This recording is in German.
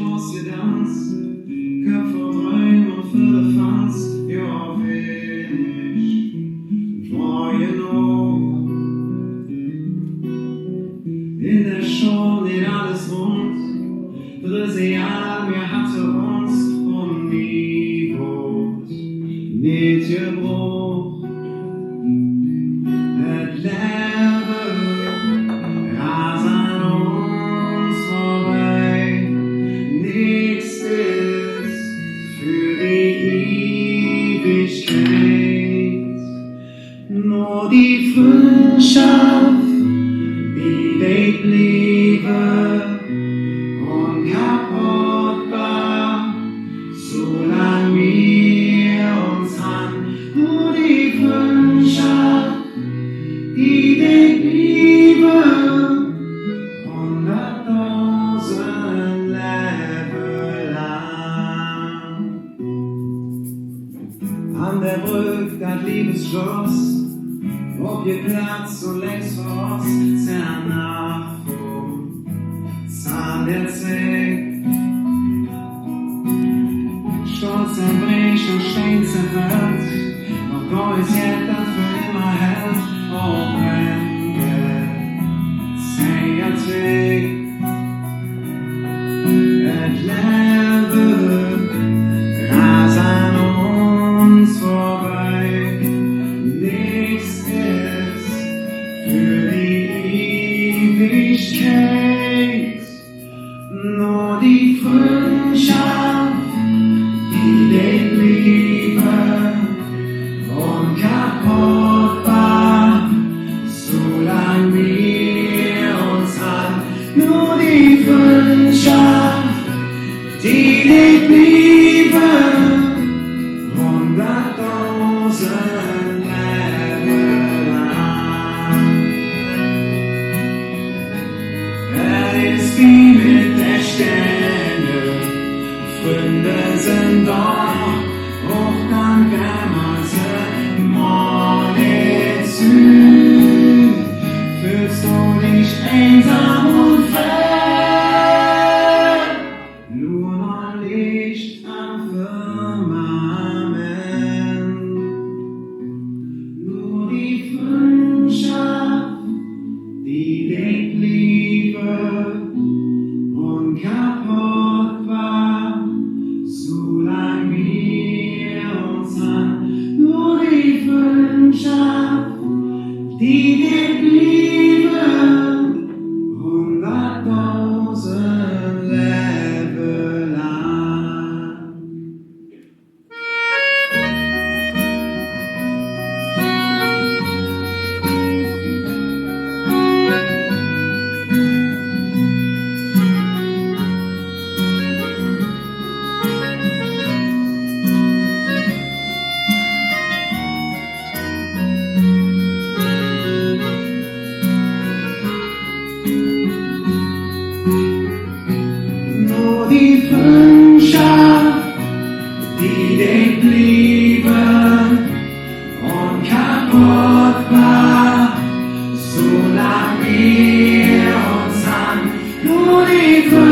was gedans, Köpfe rein und Firlefanz, ja wenig, war genug. In der Show geht alles rund, Dressial, wir hatte uns und Niveau nicht gebrochen. Het Leben rast an uns vorbei, nichts ist für die Ewigkeit, nur die Freundschaft, die lebt Liebe unkaputtbar, solange wir uns haben, nur die Freundschaft, die lebt Liebe 100.000 Leben lang. An der Brücke, das Liebesschloss, ob ihr Platz und längst voraus, sehr nachfuhr, Zahn der Zweck. Stolz erbricht und Stein zerfällt, doch Gott ist jetzt für immer hält, auch wenn der Zeiger trägt. Das Leben rast an uns vorbei, nichts ist für die Ewigkeit, nur die Freundschaft, die lebt Liebe unkaputtbar, solange wir uns haben, nur die Freundschaft, die lebt Liebe 100.000 Leben lang. Es ist wie mit der Sterne, Freunde sind da, auch dann wenn man sie mal nicht sieht, fühlst du dich einsam und fern, nur noch Licht am Firmament, nur die Freundschaft, die lebt Liebe unkaputtbar, solange wir uns haben, nur die Freundschaft, die lebt Liebe 100.000 Leben lang. Nur die Freundschaft, die lebt Liebe unkaputtbar, solange wir uns haben, nur die Freundschaft.